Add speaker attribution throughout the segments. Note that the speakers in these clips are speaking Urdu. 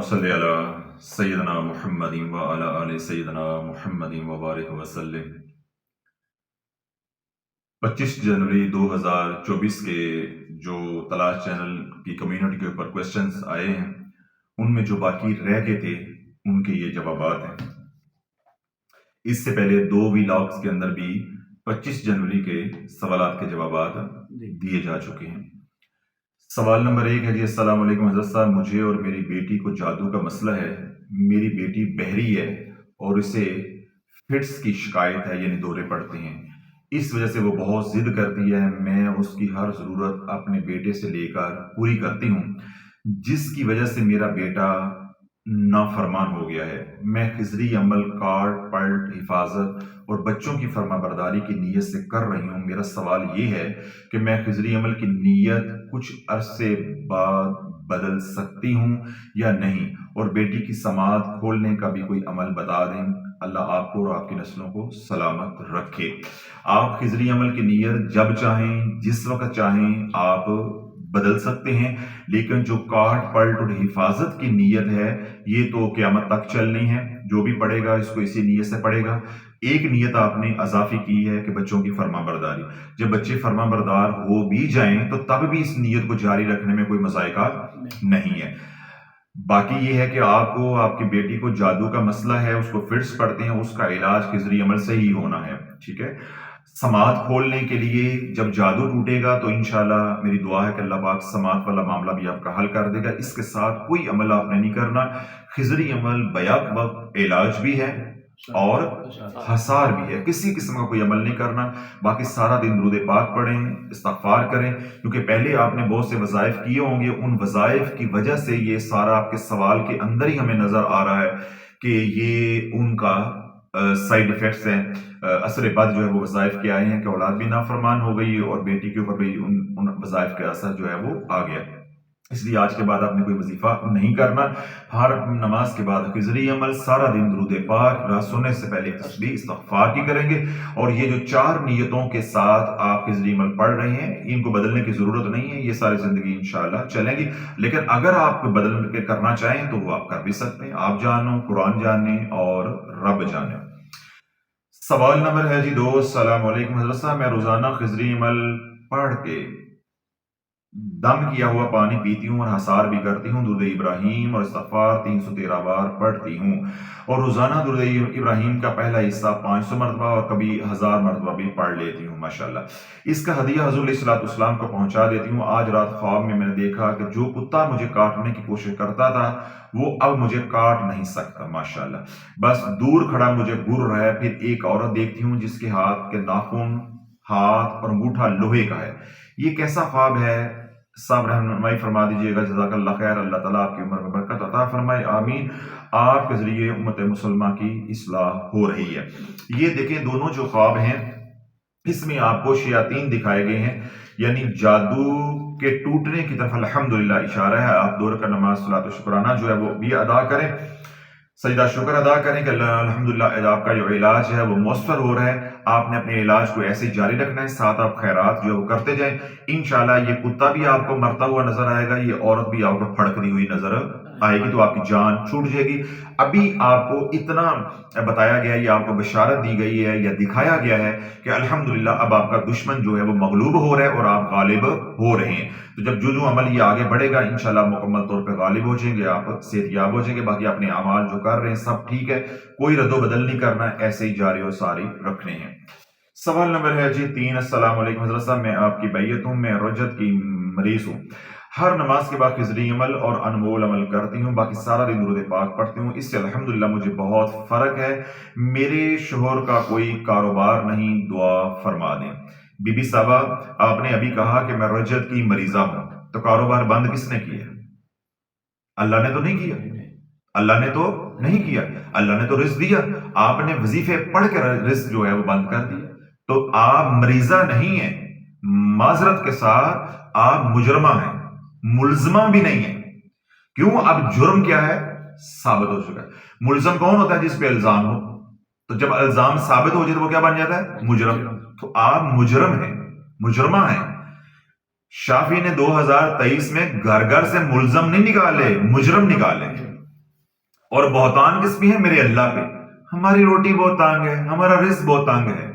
Speaker 1: صلی علی سیدنا محمد و علی آل سیدنا محمد وبارک وسلم۔ 25 جنوری 2024 کے جو تلاش چینل کی کمیونٹی کے اوپر کویسچنز آئے ہیں، ان میں جو باقی رہ گئے تھے ان کے یہ جوابات ہیں۔ اس سے پہلے 2 ویلاگز کے اندر بھی 25 جنوری کے سوالات کے جوابات دیے جا چکے ہیں۔ سوال نمبر 1 ہے جی، السلام علیکم حضرت صاحب، مجھے اور میری بیٹی کو جادو کا مسئلہ ہے۔ میری بیٹی بہری ہے اور اسے فٹس کی شکایت ہے، یعنی دورے پڑتے ہیں۔ اس وجہ سے وہ بہت ضد کرتی ہے۔ میں اس کی ہر ضرورت اپنے بیٹے سے لے کر پوری کرتی ہوں، جس کی وجہ سے میرا بیٹا نافرمان ہو گیا ہے۔ میں خضری عمل، کاٹ پلٹ، حفاظت اور بچوں کی فرما برداری کی نیت سے کر رہی ہوں۔ میرا سوال یہ ہے کہ میں خضری عمل کی نیت کچھ عرصے بعد بدل سکتی ہوں یا نہیں، اور بیٹی کی سماعت کھولنے کا بھی کوئی عمل بتا دیں۔ اللہ آپ کو اور آپ کی نسلوں کو سلامت رکھے۔ آپ خضری عمل کی نیت جب چاہیں، جس وقت چاہیں آپ بدل سکتے ہیں، لیکن جو کاٹ پلٹ اور حفاظت کی نیت ہے یہ تو قیامت تک چلنی ہے۔ جو بھی پڑھے گا اس کو اسی نیت سے پڑھے گا۔ ایک نیت آپ نے اضافی کی ہے کہ بچوں کی فرما برداری۔ جب بچے فرما بردار ہو بھی جائیں تو تب بھی اس نیت کو جاری رکھنے میں کوئی مذائقہ نہیں ہے۔ باقی یہ ہے کہ آپ کو، آپ کی بیٹی کو جادو کا مسئلہ ہے، اس کو فٹس پڑتے ہیں، اس کا علاج خضری عمل سے ہی ہونا ہے، ٹھیک ہے۔ سماعت کھولنے کے لیے جب جادو ٹوٹے گا تو انشاءاللہ میری دعا ہے کہ اللہ پاک سماعت والا معاملہ بھی آپ کا حل کر دے گا۔ اس کے ساتھ کوئی عمل آپ نے نہیں کرنا۔ خضری عمل بیک وقت علاج بھی ہے اور حصار بھی ہے، کسی قسم کا کوئی عمل نہیں کرنا۔ باقی سارا دن درود پاک پڑھیں، استغفار کریں، کیونکہ پہلے آپ نے بہت سے وظائف کیے ہوں گے، ان وظائف کی وجہ سے یہ سارا آپ کے سوال کے اندر ہی ہمیں نظر آ رہا ہے کہ یہ ان کا سائیڈ ایفیکٹس ہیں۔ اثر بد جو ہے وہ وظائف کے آئے ہیں کہ اولاد بھی نافرمان ہو گئی اور بیٹی کے اوپر بھی ان وظائف کا اثر جو ہے وہ آ گیا۔ اس لیے آج کے بعد آپ نے کوئی وظیفہ نہیں کرنا۔ ہر نماز کے بعد خضری عمل، سارا دن درود پاک، رات سونے سے پہلے تسبیح استغفار کی کریں گے، اور یہ جو 4 نیتوں کے ساتھ آپ خضری عمل پڑھ رہے ہیں ان کو بدلنے کی ضرورت نہیں ہے، یہ ساری زندگی انشاءاللہ چلیں گی۔ لیکن اگر آپ کو بدل کے کرنا چاہیں تو وہ آپ کر بھی سکتے ہیں۔ آپ جانو، قرآن جانے اور رب جانے۔ سوال نمبر ہے جی 2، السلام علیکم حضرت صاحب، میں روزانہ خضری عمل پڑھ کے دم کیا ہوا پانی پیتی ہوں اور حصار بھی کرتی ہوں، درود ابراہیم اور استغفار 313 بار پڑھتی ہوں، اور روزانہ درود ابراہیم کا پہلا حصہ 500 مرتبہ اور کبھی 1000 مرتبہ بھی پڑھ لیتی ہوں ماشاءاللہ۔ اس کا ہدیہ حضور علیہ الصلوۃ والسلام کو پہنچا دیتی ہوں۔ آج رات خواب میں نے دیکھا کہ جو کتا مجھے کاٹنے کی کوشش کرتا تھا وہ اب مجھے کاٹ نہیں سکتا ماشاءاللہ، بس دور کھڑا مجھے گر رہا ہے۔ پھر ایک عورت دیکھتی ہوں جس کے ہاتھ کے ناخن، ہاتھ اور انگوٹھا لوہے کا ہے۔ یہ کیسا خواب ہے؟ صاحب رہنمائی فرما دیجیے گا، جزاک اللہ خیر۔ اللہ تعالیٰ آپ کی عمر میں برکت عطا فرمائے، آمین۔ آپ کے ذریعے امت مسلمہ کی اصلاح ہو رہی ہے۔ یہ دیکھیں دونوں جو خواب ہیں اس میں آپ کو شیاطین دکھائے گئے ہیں، یعنی جادو کے ٹوٹنے کی طرف الحمدللہ اشارہ ہے۔ آپ 2 رکعت نماز صلاۃ و شکرانہ جو ہے وہ بھی ادا کریں، سجدہ شکر ادا کریں کہ اللہ الحمدللہ آپ کا جو علاج ہے وہ مؤثر ہو رہا ہے۔ آپ نے اپنے علاج کو ایسے ہی جاری رکھنا ہے، ساتھ آپ خیرات جو ہے وہ کرتے جائیں۔ انشاءاللہ یہ کتا بھی آپ کو مرتا ہوا نظر آئے گا، یہ عورت بھی آپ کو پھڑکتی ہوئی نظر آئے گی، تو آپ کی جان چھوٹ جائے گی۔ ابھی آپ کو اتنا بتایا گیا، یہ آپ کو بشارت دی گئی ہے یا دکھایا گیا ہے کہ الحمدللہ اب آپ کا دشمن جو ہے وہ مغلوب ہو رہا ہے اور آپ غالب ہو رہے ہیں۔ تو جب جو عمل یہ آگے بڑھے گا انشاءاللہ مکمل طور پہ غالب ہو جائیں گے، آپ صحت یاب ہو جائیں گے۔ باقی اپنے اعمال جو کر رہے ہیں سب ٹھیک ہے، کوئی رد و بدل نہیں کرنا ہے، ایسے ہی جاری و ساری رکھنے ہیں۔ سوال نمبر ہے جی 3، السلام علیکم حضرت صاحب، میں آپ کی بیعت ہوں، میں رجت کی مریض ہوں، ہر نماز کے بعد خضری عمل اور انمول عمل کرتی ہوں، باقی سارا دن درود پاک پڑھتی ہوں، اس سے الحمدللہ مجھے بہت فرق ہے۔ میرے شوہر کا کوئی کاروبار نہیں، دعا فرما دیں۔ بی بی صاحبہ، آپ نے ابھی کہا کہ میں رجت کی مریضہ ہوں، تو کاروبار بند کس نے کیا؟ اللہ نے تو نہیں کیا، اللہ نے تو نہیں کیا، اللہ نے تو رزق دیا۔ آپ نے وظیفے پڑھ کے رزق جو ہے وہ بند کر دیا، تو آپ مریضہ نہیں ہیں، معذرت کے ساتھ آپ مجرمہ ہیں، ملزمہ بھی نہیں ہیں۔ کیوں؟ اب جرم کیا ہے؟ ثابت ہو چکا ہے۔ ملزم کون ہوتا ہے؟ جس پہ الزام ہو، تو جب الزام ثابت ہو جائے تو وہ کیا بن جاتا ہے؟ مجرم۔ تو آپ مجرم ہیں، مجرمہ ہیں۔ شافعی نے 2023 میں گھر گھر سے ملزم نہیں نکالے، مجرم نکالے۔ اور بہتان کس پہ ہے؟ میرے اللہ پہ. ہماری روٹی بہت تانگ ہے، ہمارا رزق بہت تانگ ہے.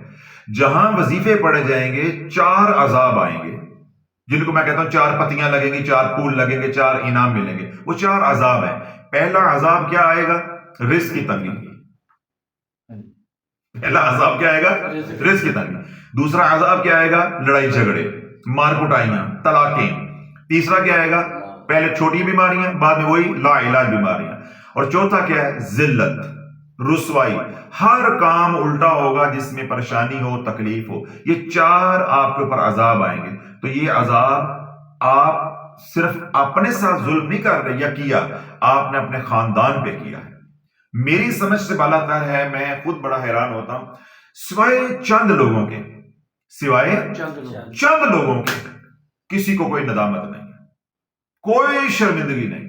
Speaker 1: جہاں وظیفے پڑے جائیں گے 4 عذاب آئیں گے، جن کو میں کہتا ہوں 4 پتیاں لگیں گی، 4 پھول لگیں گے، 4 انعام ملیں گے. وہ 4 عذاب ہیں. پہلا عذاب کیا آئے گا؟ رزق کی تنگی. پہلا عذاب کیا آئے گا؟ رزق کی تنگی. دوسرا عذاب کیا آئے گا؟ لڑائی جھگڑے، مار کٹائیاں، طلاقیں. تیسرا کیا آئے گا؟ پہلے چھوٹی بیماریاں، بعد میں وہی لا علاج بیماریاں. اور چوتھا کیا ہے؟ ذلت، رسوائی. ہر کام الٹا ہوگا جس میں پریشانی ہو، تکلیف ہو. یہ 4 آپ کے اوپر عذاب آئیں گے. تو یہ عذاب آپ صرف اپنے ساتھ ظلم نہیں کر رہے یا کیا، آپ نے اپنے خاندان پہ کیا ہے. میری سمجھ سے بالا تر ہے، میں خود بڑا حیران ہوتا ہوں. سوائے چند لوگوں کے، سوائے چند لوگوں کے کسی کو کوئی ندامت نہیں ہے، کوئی شرمندگی نہیں.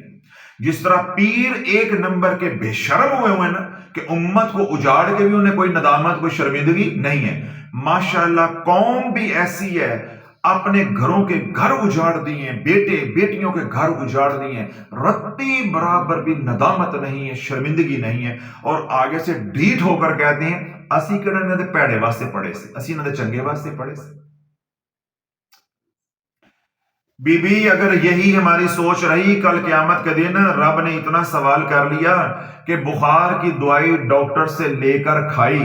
Speaker 1: جس طرح پیر 1 نمبر کے بے شرم ہوئے ہوئے نا کہ امت کو اجاڑ کے بھی انہیں کوئی ندامت، کوئی شرمندگی نہیں ہے. ماشاءاللہ قوم بھی ایسی ہے، اپنے گھروں کے گھر اجاڑ دیے، بیٹے بیٹیوں کے گھر اجاڑ دیے، رتی برابر بھی ندامت نہیں ہے، شرمندگی نہیں ہے. اور آگے سے ڈھیٹ ہو کر کہتے ہیں اسی کہنا دے پیڑے واسطے پڑے سے، اسی نہ دے چنگے واسطے پڑے سے. بی بی اگر یہی ہماری سوچ رہی، کل قیامت کے دن رب نے اتنا سوال کر لیا کہ بخار کی دوائی ڈاکٹر سے لے کر کھائی،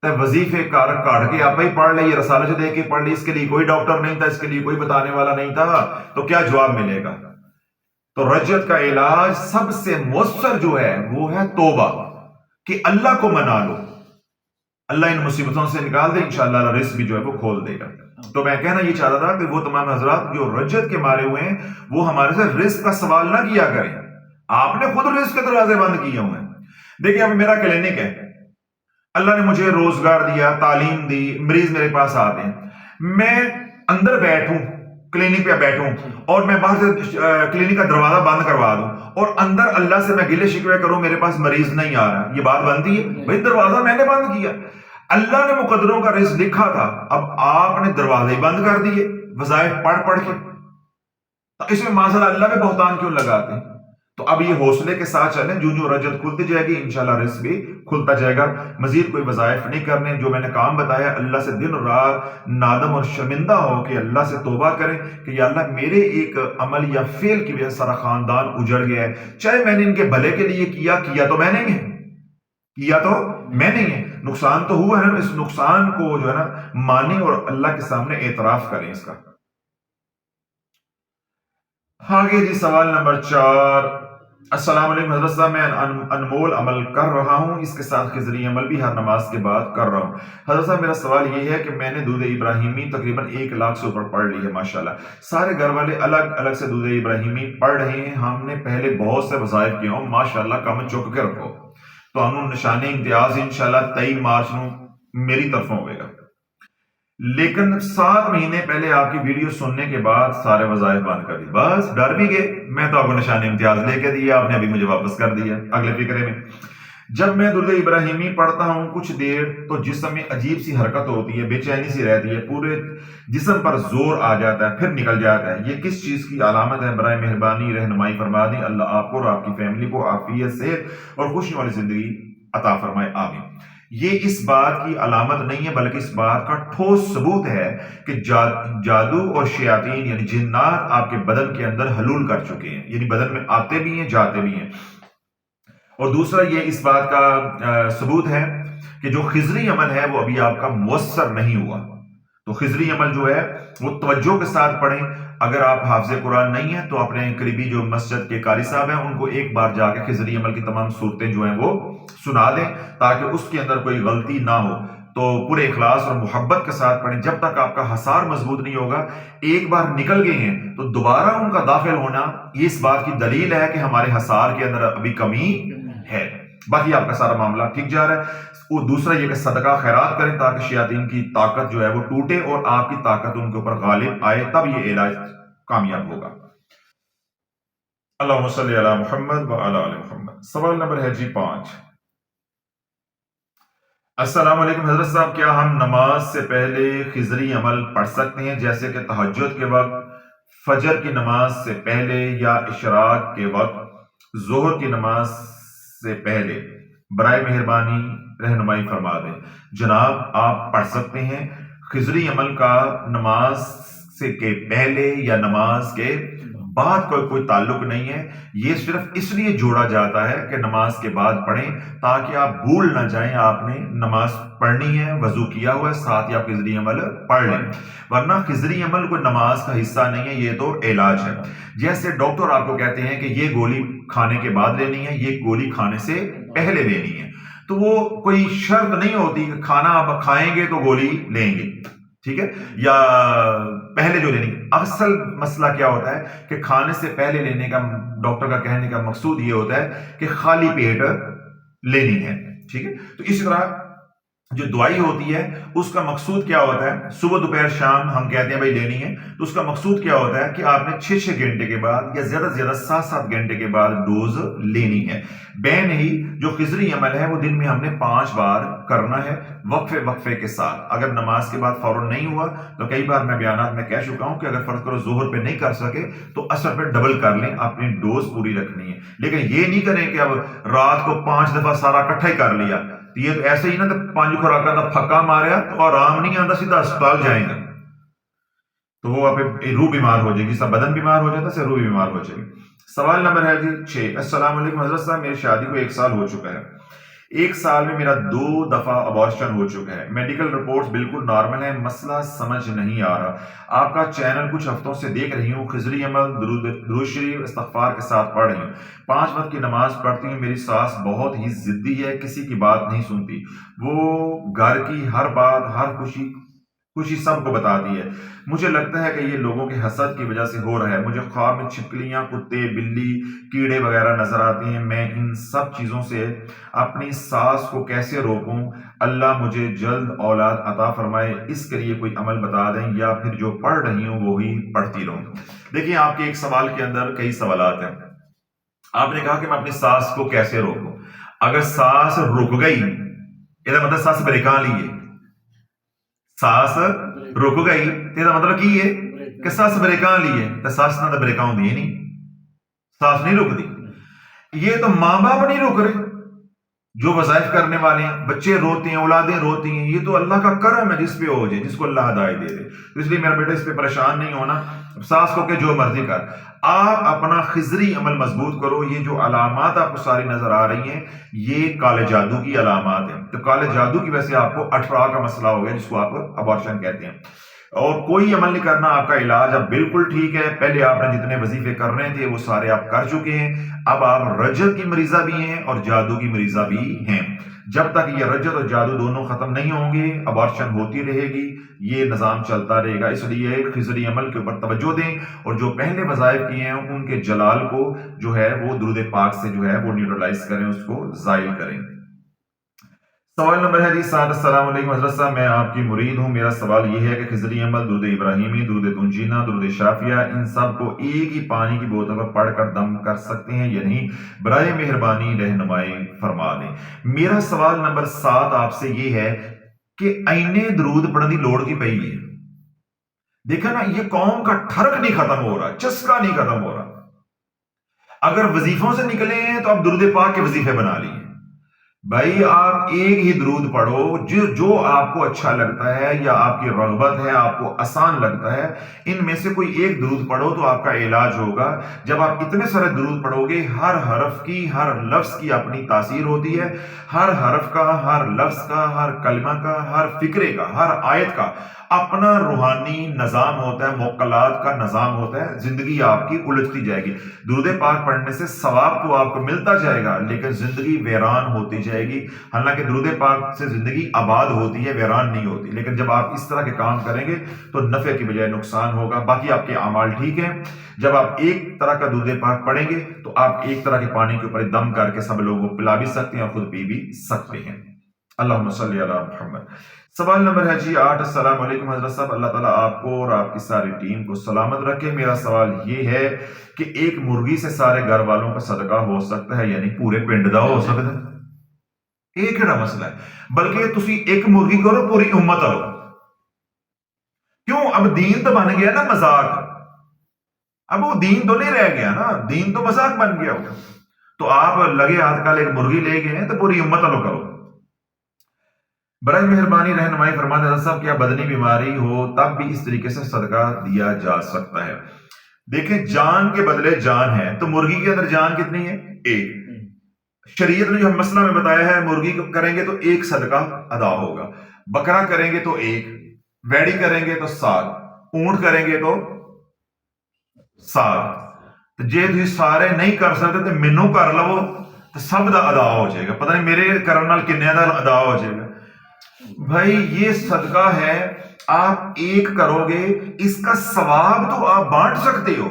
Speaker 1: وظیفے کاٹ کے آپ ہی پڑھ لے، یہ رسالہ جو دے کے پڑھ لی، اس کے لیے کوئی ڈاکٹر نہیں تھا، اس کے لیے کوئی بتانے والا نہیں تھا، تو کیا جواب ملے گا؟ تو رجت کا علاج سب سے مؤثر جو ہے وہ ہے توبہ، کہ اللہ کو منا لو. اللہ ان مصیبتوں سے نکال دے، انشاءاللہ اللہ رزق بھی جو ہے وہ کھول دے گا. تو میں کہنا یہ چاہتا تھا کہ وہ تمام حضرات جو رجت کے مارے ہوئے ہیں وہ ہمارے سے رزق کا سوال نہ کیا کریں. آپ نے خود رزق کے دروازے بند کیے ہوئے ہیں. دیکھیں اب میرا کلینک ہے، اللہ نے مجھے روزگار دیا، تعلیم دی، مریض میرے پاس آتے ہیں، میں اندر بیٹھوں، کلینک پہ بیٹھوں اور میں باہر سے کلینک کا دروازہ بند کروا دوں اور اندر اللہ سے میں گلے شکوے کروں میرے پاس مریض نہیں آ رہا، یہ بات بنتی ہے؟ بھائی دروازہ میں نے بند کیا، اللہ نے مقدروں کا رزق لکھا تھا، اب آپ نے دروازے بند کر دیے وظائف پڑھ کے. تو اس میں معاذ اللہ میں بہتان کیوں لگاتے ہیں؟ تو اب یہ حوصلے کے ساتھ چلیں، جو رجت کھلتی جائے گی انشاءاللہ رزق بھی کھلتا جائے گا. مزید کوئی وظائف نہیں کرنے، جو میں نے کام بتایا اللہ سے دن رات نادم اور شرمندہ ہو کے اللہ سے توبہ کریں کہ یا اللہ میرے ایک عمل یا فعل کی وجہ سے سارا خاندان اجڑ گیا ہے، چاہے میں نے ان کے بھلے کے لیے کیا تو میں نہیں ہے، کیا تو میں نہیں ہے، نقصان تو ہوا ہے نا. اس نقصان کو جو ہے نا مانی اور اللہ کے سامنے اعتراف کریں اس کا. آگے جی سوال نمبر 4. السلام علیکم حضرت صاحب، میں انمول عمل کر رہا ہوں، اس کے ساتھ خضری عمل بھی ہر نماز کے بعد کر رہا ہوں. حضرت صاحب میرا سوال یہ ہے کہ میں نے دودھ ابراہیمی تقریباً 1 لاکھ سے اوپر پڑھ لی ہے ماشاءاللہ. سارے گھر والے الگ الگ سے دودھ ابراہیمی پڑھ رہے ہیں، ہم نے پہلے بہت سے وظائف کیے ہوں ماشاءاللہ، کم چک کے رکھو تو ہم نشانی امتیاز انشاءاللہ 23 مارچ نو میری طرفوں ہوئے گا. لیکن 7 مہینے پہلے آپ کی ویڈیو سننے کے بعد سارے وظائف بند کر دی، بس ڈر بھی گئے. میں تو آپ کو نشان امتیاز لے کے دیا، آپ نے ابھی مجھے واپس کر دیا اگلے فکرے میں. جب میں درود ابراہیمی پڑھتا ہوں کچھ دیر تو جسم میں عجیب سی حرکت ہوتی ہے، بے چینی سی رہتی ہے، پورے جسم پر زور آ جاتا ہے پھر نکل جاتا ہے. یہ کس چیز کی علامت ہے؟ برائے مہربانی رہنمائی فرما دیں. اللہ آپ کو اور آپ کی فیملی کو عافیت، صحت اور خوشی والی زندگی عطا فرمائے، آمین. یہ اس بات کی علامت نہیں ہے بلکہ اس بات کا ٹھوس ثبوت ہے کہ جادو اور شیاطین یعنی جنات آپ کے بدن کے اندر حلول کر چکے ہیں، یعنی بدن میں آتے بھی ہیں جاتے بھی ہیں. اور دوسرا یہ اس بات کا ثبوت ہے کہ جو خضری عمل ہے وہ ابھی آپ کا مؤثر نہیں ہوا. تو خضری عمل جو ہے وہ توجہ کے ساتھ پڑھیں. اگر آپ حافظ قرآن نہیں ہیں تو اپنے قریبی جو مسجد کے قاری صاحب ہیں ان کو ایک بار جا کے خضری عمل کی تمام صورتیں جو ہیں وہ سنا دیں تاکہ اس کے اندر کوئی غلطی نہ ہو. تو پورے اخلاص اور محبت کے ساتھ پڑھیں. جب تک آپ کا حصار مضبوط نہیں ہوگا، ایک بار نکل گئے ہیں تو دوبارہ ان کا داخل ہونا یہ اس بات کی دلیل ہے کہ ہمارے حصار کے اندر ابھی کمی ہے. باقی آپ کا سارا معاملہ ٹھیک جا رہا ہے. اور دوسرا یہ کہ صدقہ خیرات کریں تاکہ شیاطین کی طاقت جو ہے وہ ٹوٹے اور آپ کی طاقت ان کے اوپر غالب آئے، تب یہ علاج کامیاب ہوگا. اللہم صلی علی محمد و علی آل محمد. سوال نمبر ہے جی 5. السلام علیکم حضرت صاحب، کیا ہم نماز سے پہلے خضری عمل پڑھ سکتے ہیں جیسے کہ تہجد کے وقت، فجر کی نماز سے پہلے یا اشراق کے وقت، ظہر کی نماز سے پہلے برائے مہربانی رہنمائی فرما دیں۔ جناب آپ پڑھ سکتے ہیں خضری عمل کا نماز سے کے پہلے یا نماز کے بعد کوئی تعلق نہیں ہے، یہ صرف اس لیے جوڑا جاتا ہے کہ نماز کے بعد پڑھیں تاکہ آپ بھول نہ جائیں آپ نے نماز پڑھنی ہے، وضو کیا ہوا ہے، ساتھ ہی آپ خضری عمل پڑھ لیں، ورنہ خضری عمل کوئی نماز کا حصہ نہیں ہے، یہ تو علاج ہے۔ جیسے ڈاکٹر آپ کو کہتے ہیں کہ یہ گولی کھانے کے بعد لینی ہے، یہ گولی کھانے سے پہلے لینی ہے، تو وہ کوئی شرط نہیں ہوتی کہ کھانا آپ کھائیں گے تو گولی لیں گے، ٹھیک ہے، یا پہلے جو لینی۔ اصل مسئلہ کیا ہوتا ہے کہ کھانے سے پہلے لینے کا ڈاکٹر کا کہنے کا مقصود یہ ہوتا ہے کہ خالی پیٹ لینی ہے، ٹھیک ہے۔ تو اسی طرح جو دوائی ہوتی ہے اس کا مقصود کیا ہوتا ہے، صبح دوپہر شام ہم کہتے ہیں بھائی لینی ہے، تو اس کا مقصود کیا ہوتا ہے کہ آپ نے 6 گھنٹے کے بعد یا زیادہ سے زیادہ 7 گھنٹے کے بعد ڈوز لینی ہے۔ بے نہیں جو خضری عمل ہے وہ دن میں ہم نے 5 بار کرنا ہے، وقفے کے ساتھ۔ اگر نماز کے بعد فوراً نہیں ہوا تو کئی بار میں بیانات میں کہہ چکا ہوں کہ اگر فرض کرو ظہر پہ نہیں کر سکے تو عصر پہ ڈبل کر لیں، اپنی ڈوز پوری رکھنی ہے، لیکن یہ نہیں کریں کہ اب رات کو 5 دفعہ سارا اکٹھا ہی کر لیا، یہ تو ایسے ہی نا، تو 5 خوراکاں دا پھکا ماریا تو آرام نہیں آتا، سیدھا اسپتال جائیں گے تو وہ آپ روح بیمار ہو جائے گی، سب بدن بیمار ہو جاتا ہے، روح بھی بیمار ہو جائے گی۔ سوال نمبر ہے جی 6۔ السلام علیکم حضرت صاحب، میری شادی کو 1 سال ہو چکا ہے، 1 سال میں میرا 2 دفعہ ابارشن ہو چکا ہے، میڈیکل رپورٹس بالکل نارمل ہیں، مسئلہ سمجھ نہیں آ رہا، آپ کا چینل کچھ ہفتوں سے دیکھ رہی ہوں، خضری عمل درود شریف استغفار کے ساتھ پڑھ رہی ہوں، 5 وقت کی نماز پڑھتی ہوں، میری ساس بہت ہی ضدی ہے، کسی کی بات نہیں سنتی، وہ گھر کی ہر بات ہر خوشی سب کو بتاتی ہے، مجھے لگتا ہے کہ یہ لوگوں کے حسد کی وجہ سے ہو رہا ہے، مجھے خواب میں چھپکلیاں، کتے، بلی، کیڑے وغیرہ نظر آتے ہیں، میں ان سب چیزوں سے اپنی ساس کو کیسے روکوں؟ اللہ مجھے جلد اولاد عطا فرمائے، اس کے لیے کوئی عمل بتا دیں یا پھر جو پڑھ رہی ہوں وہی پڑھتی رہوں۔ دیکھیں آپ کے ایک سوال کے اندر کئی سوالات ہیں۔ آپ نے کہا کہ میں اپنی ساس کو کیسے روکوں؟ اگر ساس رک گئی یہ مطلب ساس بریکاں لیے، ساس رک گئی تو مطلب کی ہے کہ ساس بریکاں لیے، تو ساس نہ تو بریکاں ہوندی نہیں، ساس نہیں رکتی، یہ تو ماں باپ نہیں رک رہے جو وظائف کرنے والے ہیں، بچے روتے ہیں، اولادیں روتی ہیں، یہ تو اللہ کا کرم ہے جس پہ ہو جائے، جس کو اللہ ہدایت دے دے، تو اس لیے میرا بیٹا اس پہ پریشان نہیں ہونا، ساس کو کہ جو مرضی کر، آپ اپنا خضری عمل مضبوط کرو۔ یہ جو علامات آپ کو ساری نظر آ رہی ہیں یہ کالے جادو کی علامات ہیں، تو کالے جادو کی وجہ سے آپ کو اٹھرا کا مسئلہ ہو گیا جس کو آپ ابارشن کہتے ہیں، اور کوئی عمل نہیں کرنا، آپ کا علاج اب بالکل ٹھیک ہے، پہلے آپ نے جتنے وظیفے کرنے تھے وہ سارے آپ کر چکے ہیں، اب آپ رجت کی مریضہ بھی ہیں اور جادو کی مریضہ بھی ہیں، جب تک یہ رجت اور جادو دونوں ختم نہیں ہوں گے ابارشن ہوتی رہے گی، یہ نظام چلتا رہے گا، اس لیے خضری عمل کے اوپر توجہ دیں، اور جو پہلے وظائف کیے ہیں ان کے جلال کو جو ہے وہ درود پاک سے جو ہے وہ نیوٹرلائز کریں، اس کو زائل کریں۔ سوال نمبر ہے جی 7۔ السلام علیکم حضرت صاحب، میں آپ کی مرید ہوں، میرا سوال یہ ہے کہ خضری عمل، درود ابراہیمی، درود تنجینہ، درود شافیہ، ان سب کو ایک ہی پانی کی بوتل پر پڑھ کر دم کر سکتے ہیں یا نہیں؟ برائے مہربانی رہنمائی فرما دیں۔ میرا سوال نمبر 7 آپ سے یہ ہے کہ اینے درود پڑھنے کی لوڑ کی پئی ہے؟ دیکھا نا، یہ قوم کا ٹھرک نہیں ختم ہو رہا، چسکا نہیں ختم ہو رہا، اگر وظیفوں سے نکلے ہیں تو اب درود پاک کے وظیفے بنا لیے، بھائی آپ ایک ہی درود پڑھو، جو آپ کو اچھا لگتا ہے یا آپ کی رغبت ہے، آپ کو آسان لگتا ہے، ان میں سے کوئی ایک درود پڑھو تو آپ کا علاج ہوگا۔ جب آپ اتنے سارے درود پڑھو گے، ہر حرف کی، ہر لفظ کی اپنی تاثیر ہوتی ہے، ہر حرف کا، ہر لفظ کا، ہر کلمہ کا، ہر فکرے کا، ہر آیت کا اپنا روحانی نظام ہوتا ہے، موکلات کا نظام ہوتا ہے، زندگی آپ کی الجھتی جائے گی۔ درود پاک پڑھنے سے ثواب تو آپ کو ملتا جائے گا لیکن زندگی ویران ہوتی جائے گی، حالانکہ درود پاک سے زندگی آباد ہوتی ہے، ویران نہیں ہوتی، لیکن جب آپ اس طرح کے کام کریں گے تو نفع کی بجائے نقصان ہوگا۔ باقی آپ کے اعمال ٹھیک ہیں، جب آپ ایک طرح کا درود پاک پڑھیں گے تو آپ ایک طرح کے پانی کے اوپر دم کر کے سب لوگوں کو پلا بھی سکتے ہیں اور خود پی بھی سکتے ہیں۔ اللہم صلی علی محمد۔ سوال نمبر ہے جی 8۔ السلام علیکم حضرت صاحب، اللہ تعالیٰ آپ کو اور آپ کی ساری ٹیم کو سلامت رکھے۔ میرا سوال یہ ہے کہ ایک مرغی سے سارے گھر والوں کا صدقہ ہو سکتا ہے یعنی پورے پنڈ دا ہو سکتا ہے؟ یہ کیڑا مسئلہ ہے؟ بلکہ تسی ایک مرغی کرو پوری امت لو، کیوں؟ اب دین تو بن گیا نا مذاق، اب وہ دین تو نہیں رہ گیا نا، دین تو مذاق بن گیا ہوگا، تو آپ لگے آج کل ایک مرغی لے گئے ہیں تو پوری امت والوں کرو. برائے مہربانی رہنمائی فرما دیں صاحب، کیا بدنی بیماری ہو تب بھی اس طریقے سے صدقہ دیا جا سکتا ہے؟ دیکھیں، جان کے بدلے جان ہے، تو مرغی کے اندر جان کتنی ہے؟ ایک. شریعت نے جو مسئلہ میں بتایا ہے، مرغی کو کریں گے تو ایک صدقہ ادا ہوگا، بکرا کریں گے تو ایک، ویڑی کریں گے تو 7، اونٹ کریں گے تو 7. جے تھی سارے نہیں کر سکتے تو مینوں کر لو تو سب دا ادا ہو جائے گا. پتہ نہیں میرے کرن نال کنے دا ادا ہو جائے گا. بھائی یہ صدقہ ہے، آپ ایک کرو گے، اس کا ثواب تو آپ بانٹ سکتے ہو.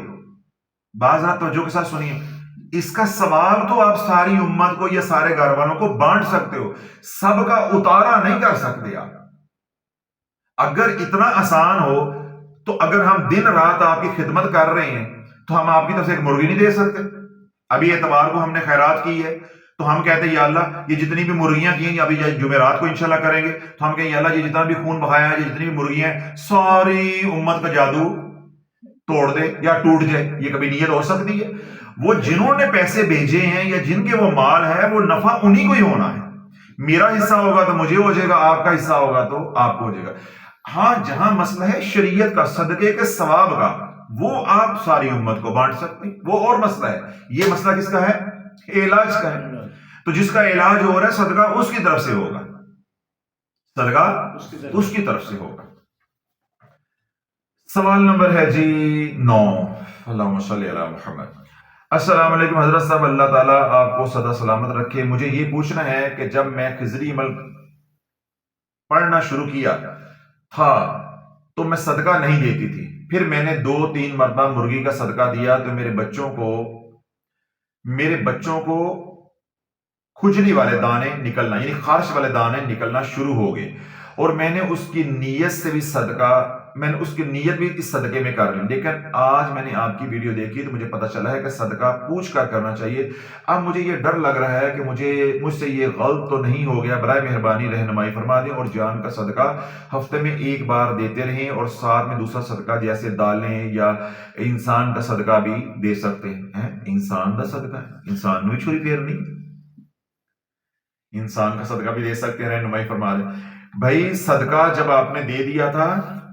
Speaker 1: بعض رات توجہ کے ساتھ سنیے، اس کا ثواب تو آپ ساری امت کو یا سارے گھر والوں کو بانٹ سکتے ہو، سب کا اتارا نہیں کر سکتے آپ. اگر اتنا آسان ہو تو اگر ہم دن رات آپ کی خدمت کر رہے ہیں تو ہم آپ کی طرف سے ایک مرغی نہیں دے سکتے؟ ابھی اعتبار کو ہم نے خیرات کی ہے تو ہم کہتے ہیں یا اللہ یہ جتنی بھی مرغیاں کی ہیں، ابھی جمعرات کو انشاءاللہ کریں گے تو ہم کہیں یا اللہ یہ جتنا بھی خون بہایا ہے، یہ جتنی بھی مرغیاں ہیں، ساری امت کا جادو توڑ دے یا ٹوٹ جائے. یہ کبھی نیت ہو سکتی ہے؟ وہ جنہوں نے پیسے بھیجے ہیں یا جن کے وہ مال ہے، وہ نفع انہی کو ہی ہونا ہے. میرا حصہ ہوگا تو مجھے ہو جائے گا، آپ کا حصہ ہوگا تو آپ کو ہو جائے گا. ہاں جہاں مسئلہ ہے شریعت کا، صدقے کے ثواب کا، وہ آپ ساری امت کو بانٹ سکتے ہیں، وہ اور مسئلہ ہے. یہ مسئلہ کس کا ہے؟ علاج کا ہے. تو جس کا علاج ہو رہا ہے صدقہ اس کی طرف سے ہوگا، صدقہ اس کی طرف سے ہوگا. سوال نمبر ہے جی 9. اللہم صلی علی محمد. السلام علیکم حضرت صاحب، اللہ تعالیٰ آپ کو سدا سلامت رکھے. مجھے یہ پوچھنا ہے کہ جب میں خضری عمل پڑھنا شروع کیا تھا تو میں صدقہ نہیں دیتی تھی، پھر میں نے 2-3 مرتبہ مرغی کا صدقہ دیا تو میرے بچوں کو کھجلی والے دانے نکلنا، یعنی خارش والے دانے نکلنا شروع ہو گئے، اور میں نے اس کی نیت بھی اس صدقے میں کر لی. لیکن آج میں نے آپ کی ویڈیو دیکھی تو مجھے پتا چلا ہے کہ صدقہ پوچھ کر کرنا چاہیے. اب مجھے یہ ڈر لگ رہا ہے کہ مجھ سے یہ غلط تو نہیں ہو گیا. برائے مہربانی رہنمائی فرما دیں. اور جان کا صدقہ ہفتے میں ایک بار دیتے رہیں، اور ساتھ میں دوسرا صدقہ جیسے دالیں یا انسان کا صدقہ بھی دے سکتے ہیں. انسان کا صدقہ، انسان میں چھری پھیرنی، انسان کا صدقہ بھی دے سکتے ہیں. رہنمائی فرما دیں. بھائی صدقہ جب آپ نے دے دیا تھا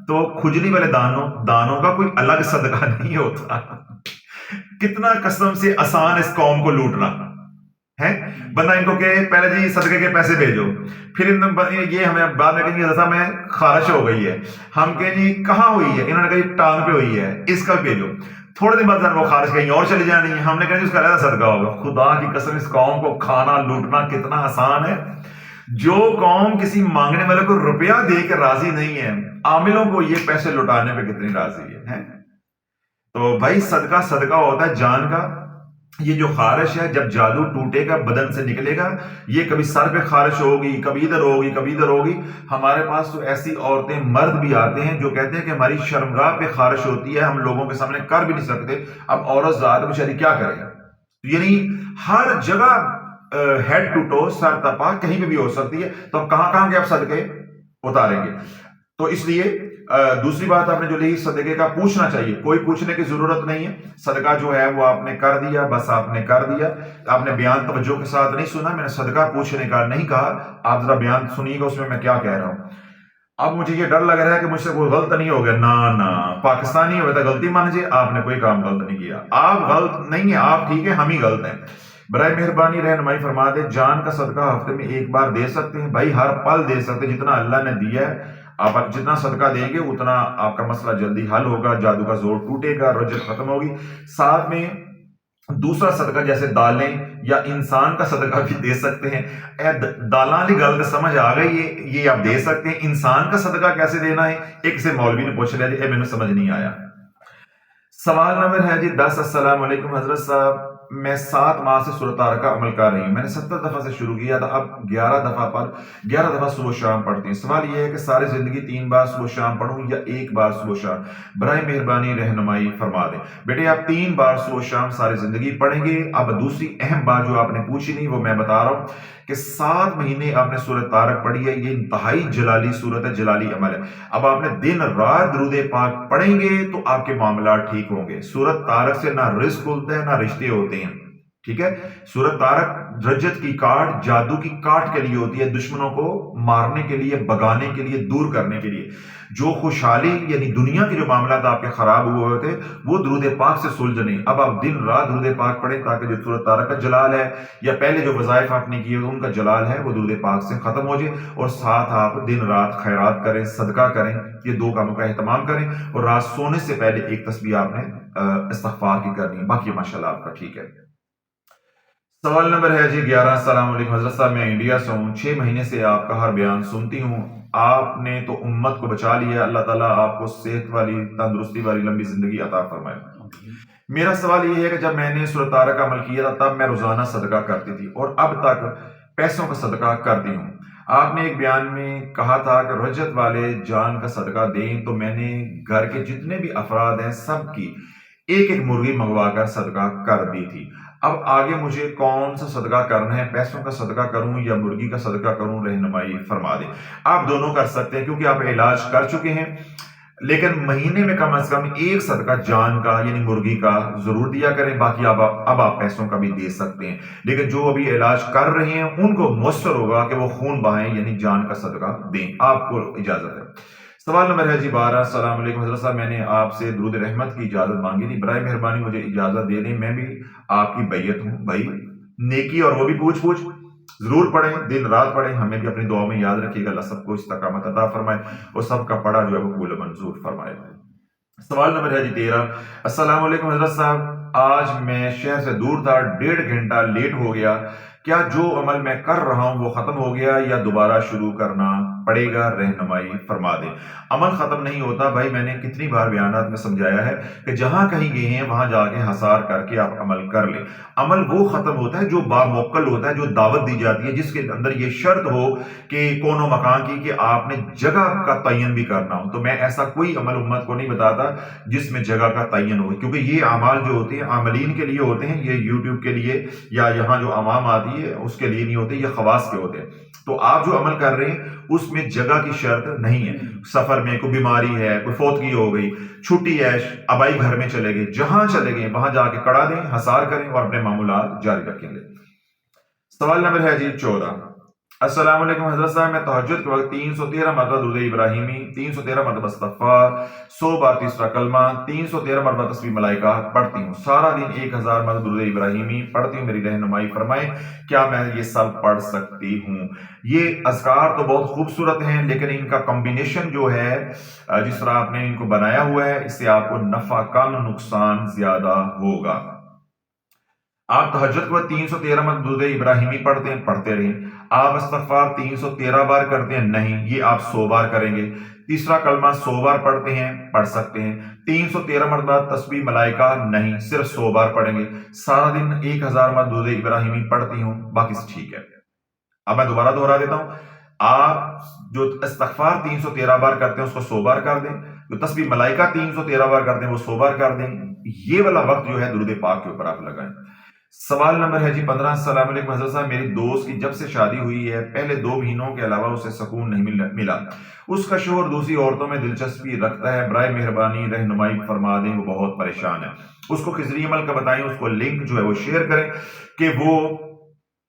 Speaker 1: تو کھجلی والے دانوں کا کوئی الگ صدقہ نہیں ہوتا. کتنا قسم سے آسان اس قوم کو لوٹنا ہے. بندہ ان کو کہ پہلے جی صدقے کے پیسے بھیجو، پھر یہ ہمیں بعد میں کہیں گے رضا میں خارش ہو گئی ہے، ہم کہیں جی کہاں ہوئی ہے، انہوں نے کہا جی ٹانگ پہ ہوئی ہے، اس کا بھیجو. تھوڑے دن بعد وہ خارش کہیں اور چلی جانی ہے، ہم نے کہا جی اس کا علیحدہ صدقہ ہوگا. خدا کی قسم اس قوم کو کھانا لوٹنا کتنا آسان ہے. جو قوم کسی مانگنے والے کو روپیہ دے کے راضی نہیں ہے، عاملوں کو یہ پیسے لوٹانے پہ کتنی راضی ہے. تو بھائی صدقہ ہوتا ہے جان کا. یہ جو خارش ہے جب جادو ٹوٹے گا بدن سے نکلے گا، یہ کبھی سر پہ خارش ہوگی، کبھی ادھر ہوگی، کبھی ادھر ہوگی. ہمارے پاس تو ایسی عورتیں مرد بھی آتے ہیں جو کہتے ہیں کہ ہماری شرمگاہ پہ خارش ہوتی ہے، ہم لوگوں کے سامنے کر بھی نہیں سکتے. اب عورت ذات بیچاری کیا کرے؟ یعنی ہر جگہ ہیڈ ٹو ٹو، سر تپا کہیں پہ بھی ہو سکتی ہے. تو اب کہاں کے آپ صدقے اتاریں گے؟ تو اس لیے دوسری بات آپ نے جو لکھی، صدقے کا پوچھنا چاہیے. کوئی پوچھنے کی ضرورت نہیں ہے. صدقہ جو ہے وہ آپ نے کر دیا، بس آپ نے کر دیا. آپ نے بیان توجہ کے ساتھ نہیں سنا، میں نے صدقہ پوچھنے کا نہیں کہا. آپ ذرا بیان سنیے گا، اس میں کیا کہہ رہا ہوں. اب مجھے یہ ڈر لگ رہا ہے کہ مجھ سے کوئی غلط نہیں ہو گیا. نہ پاکستانی ہوتا غلطی مان لیجیے، آپ نے کوئی کام غلط نہیں کیا. آپ غلط نہیں ہیں، آپ ٹھیک ہے، ہم ہی غلط ہیں. برائے مہربانی رہنمائی فرما دے. جان کا صدقہ ہفتے میں ایک بار دے سکتے ہیں. بھائی ہر پل دے سکتے ہیں، جتنا اللہ نے دیا ہے. آپ جتنا صدقہ دیں گے اتنا آپ کا مسئلہ جلدی حل ہوگا، جادو کا زور ٹوٹے گا، رجت ختم ہوگی. ساتھ میں دوسرا صدقہ جیسے دالیں یا انسان کا صدقہ بھی دے سکتے ہیں. دالاں کی گل سمجھ آ گئی ہے، یہ آپ دے سکتے ہیں. انسان کا صدقہ کیسے دینا ہے؟ ایک سے مولوی نے پوچھ لیا جی، میرے سمجھ نہیں آیا. سوال نمبر ہے جی 10. السلام علیکم حضرت صاحب، میں 7 ماہ سے سورۃ طارق کا عمل کر رہی ہوں. میں نے 70 دفعہ سے شروع کیا تھا، اب 11 دفعہ صبح و شام پڑھتی ہوں. سوال یہ ہے کہ ساری زندگی 3 بار صبح و شام پڑھوں یا 1 بار صبح و شام؟ برائے مہربانی رہنمائی فرما دیں. بیٹے آپ 3 بار صبح و شام ساری زندگی پڑھیں گے. اب دوسری اہم بات جو آپ نے پوچھی نہیں وہ میں بتا رہا ہوں کہ 7 مہینے آپ نے سورۃ طارق پڑھی ہے. یہ انتہائی جلالی سورت ہے، جلالی عمل ہے. اب آپ نے دن رات درود پاک پڑھیں گے تو آپ کے معاملات ٹھیک ہوں گے. سورۃ طارق سے نہ رزق کھلتا ہے نہ رشتے ہوتے ہیں. ٹھیک ہے. سورۃ طارق رجت کی کاٹ، جادو کی کاٹ کے لیے ہوتی ہے، دشمنوں کو مارنے کے لیے، بگانے کے لیے، دور کرنے کے لیے. جو خوشحالی یعنی دنیا کے جو معاملات آپ کے خراب ہوئے ہوتے وہ درود پاک سے سلجھ نہیں. اب آپ دن رات درود پاک پڑھیں تاکہ جو سورۃ طارق کا جلال ہے یا پہلے جو وظائف آپ نے کیے ان کا جلال ہے وہ درود پاک سے ختم ہو جائے. اور ساتھ آپ دن رات خیرات کریں، صدقہ کریں، یہ دو کاموں کا اہتمام کریں. اور رات سونے سے پہلے ایک تسبیح آپ نے استغفار کی کرنی ہے. باقی ماشاءاللہ آپ کا ٹھیک ہے. سوال نمبر ہے جی 11. السلام علیکم حضرت صاحب، میں انڈیا سے ہوں. 6 مہینے سے آپ کا ہر بیان سنتی ہوں. آپ نے تو امت کو بچا لیا. اللہ تعالیٰ آپ کو صحت والی، تندرستی والی لمبی زندگی عطا فرمائے. میرا سوال یہ ہے کہ جب میں نے سورۃ طارق کا عمل کیا تھا تب میں روزانہ صدقہ کرتی تھی اور اب تک پیسوں کا صدقہ کرتی ہوں. آپ نے ایک بیان میں کہا تھا کہ رجت والے جان کا صدقہ دیں، تو میں نے گھر کے جتنے بھی افراد ہیں سب کی ایک ایک مرغی منگوا کر صدقہ کر دی تھی. اب آگے مجھے کون سا صدقہ کرنا ہے، پیسوں کا صدقہ کروں یا مرغی کا صدقہ کروں؟ رہنمائی فرما دیں. آپ دونوں کر سکتے ہیں کیونکہ آپ علاج کر چکے ہیں، لیکن مہینے میں کم از کم ایک صدقہ جان کا یعنی مرغی کا ضرور دیا کریں. باقی اب آپ پیسوں کا بھی دے سکتے ہیں، لیکن جو ابھی علاج کر رہے ہیں ان کو مؤثر ہوگا کہ وہ خون بہائیں یعنی جان کا صدقہ دیں. آپ کو اجازت ہے. سوال نمبر ہے جی 12. السلام علیکم حضرت صاحب، میں نے آپ سے درود رحمت کی اجازت مانگی تھی، برائے مہربانی مجھے اجازت دے دیں. میں بھی آپ کی بیعت ہوں بھائی. نیکی اور وہ بھی پوچھ پوچھ ضرور پڑھیں، دن رات پڑھیں. ہمیں بھی اپنی دعاؤں میں یاد رکھیے گا. اللہ سب کو استقامت عطا فرمائے اور سب کا پڑھا جو ہے وہ قبول منظور فرمائے. سوال نمبر ہے جی 13. السلام علیکم حضرت صاحب، آج میں شہر سے دور تھا، 1.5 گھنٹہ لیٹ ہو گیا. کیا جو عمل میں کر رہا ہوں وہ ختم ہو گیا یا دوبارہ شروع کرنا پڑے گا؟ رہنمائی فرما دیں. عمل ختم نہیں ہوتا بھائی. میں نے کتنی بار بیانات میں سمجھایا ہے کہ جہاں کہیں گئے ہیں وہاں جا کے حصار کر کے آپ عمل کر لیں. عمل وہ ختم ہوتا ہے جو باموکل ہوتا ہے، جو دعوت دی جاتی ہے، جس کے اندر یہ شرط ہو کہ کون و مکان کی کہ آپ نے جگہ کا تعین بھی کرنا ہو. تو میں ایسا کوئی عمل امت کو نہیں بتاتا جس میں جگہ کا تعین ہو، کیونکہ یہ اعمال جو ہوتے ہیں عاملین کے لیے ہوتے ہیں. یہ یوٹیوب کے لیے یا یہاں جو عوام آتی ہے اس کے لیے نہیں ہوتے، یہ خواص کے ہوتے ہیں. تو آپ جو عمل کر رہے ہیں اس میں جگہ کی شرط نہیں ہے. سفر میں کوئی بیماری ہے، کوئی فوتگی ہو گئی، چھٹی ہے، ابائی گھر میں چلے گئے، جہاں چلے گئے وہاں جا کے کڑا دیں، حصار کریں اور اپنے معمولات جاری رکھیں گے. سوال نمبر ہے جی 14. السلام علیکم حضرت صاحب، میں تہجد کے وقت 313 مرتبہ درود ابراہیمی، 313 مرتبہ استغفار، 100 بار تیسرا کلمہ، 313 مرتبہ تسبیح ملائکہ پڑھتی ہوں. سارا دن 1000 مرتبہ درود ابراہیمی پڑھتی ہوں. میری رہنمائی فرمائیں، کیا میں یہ سب پڑھ سکتی ہوں؟ یہ اذکار تو بہت خوبصورت ہیں، لیکن ان کا کمبینیشن جو ہے جس طرح آپ نے ان کو بنایا ہوا ہے، اس سے آپ کو نفع کم، نقصان زیادہ ہوگا. آپ تہجد کو 313 مرتبہ درود ابراہیمی پڑھتے ہیں، پڑھتے رہیں. آپ استغفار 313 بار کرتے ہیں، نہیں، یہ آپ 100 بار کریں گے. تیسرا کلمہ 100 بار پڑھتے ہیں، پڑھ سکتے ہیں. 313 مرتبہ تسبیح ملائکہ نہیں، صرف 100 بار پڑھیں گے. سارا دن 1000 مرتبہ درود ابراہیمی پڑھتی ہوں، باقی سے ٹھیک ہے. اب میں دوبارہ دہرا دیتا ہوں. آپ جو استغفار 313 بار کرتے ہیں اس کو 100 بار کر دیں. جو تسبیح ملائکہ 313 بار کرتے ہیں وہ 100 بار کر دیں. یہ والا وقت جو ہے درود پاک کے اوپر آپ لگائیں. سوال نمبر ہے جی 15. السلام علیکم حضرت صاحب، میری دوست کی جب سے شادی ہوئی ہے پہلے 2 مہینوں کے علاوہ اسے سکون نہیں ملا. اس کا شوہر دوسری عورتوں میں دلچسپی رکھتا ہے، برائے مہربانی رہنمائی فرما دیں. وہ بہت پریشان ہے. اس کو خضری عمل کا بتائیں، اس کو لنک جو ہے وہ شیئر کریں کہ وہ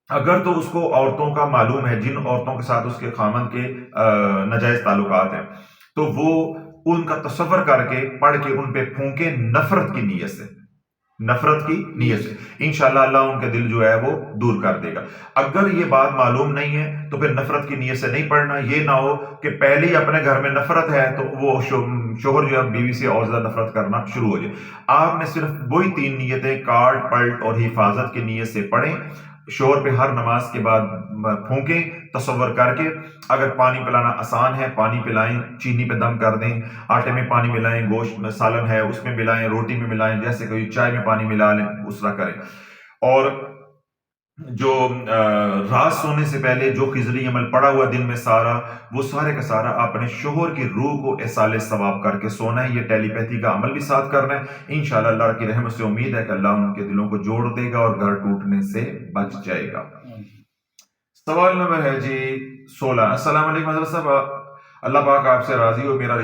Speaker 1: اگر تو اس کو عورتوں کا معلوم ہے جن عورتوں کے ساتھ اس کے خامند کے ناجائز تعلقات ہیں، تو وہ ان کا تصور کر کے پڑھ کے ان پہ پھونکے نفرت کی نیت سے، نفرت کی نیت سے. انشاءاللہ اللہ ان کے دل جو ہے وہ دور کر دے گا. اگر یہ بات معلوم نہیں ہے تو پھر نفرت کی نیت سے نہیں پڑھنا. یہ نہ ہو کہ پہلے ہی اپنے گھر میں نفرت ہے تو وہ شوہر جو ہے بیوی سے اور زیادہ نفرت کرنا شروع ہو جائے. آپ نے صرف وہی 3 نیتیں کاٹ پلٹ اور حفاظت کی نیت سے پڑھیں. شوہر پہ ہر نماز کے بعد پھونکیں تصور کر کے. اگر پانی پلانا آسان ہے پانی پلائیں، چینی پہ دم کر دیں، آٹے میں پانی ملائیں، گوشت میں سالن ہے اس میں ملائیں، روٹی میں ملائیں، جیسے کوئی چائے میں پانی ملا لیں، اس طرح کریں. اور جو رات سونے سے پہلے جو خضری عمل پڑا ہوا دن میں سارا، وہ سارے کا سارا اپنے شوہر کی روح کو احسال ثواب کر کے سونا ہے. یہ ٹیلی پیتھی کا عمل بھی ساتھ کرنا ہے. انشاءاللہ اللہ کی رحمت سے امید ہے کہ اللہ ان کے دلوں کو جوڑ دے گا اور گھر ٹوٹنے سے بچ جائے گا. سوال نمبر ہے جی 16. السلام علیکم حضرت صاحب، اللہ پاک آپ سے راضی ہو. میرا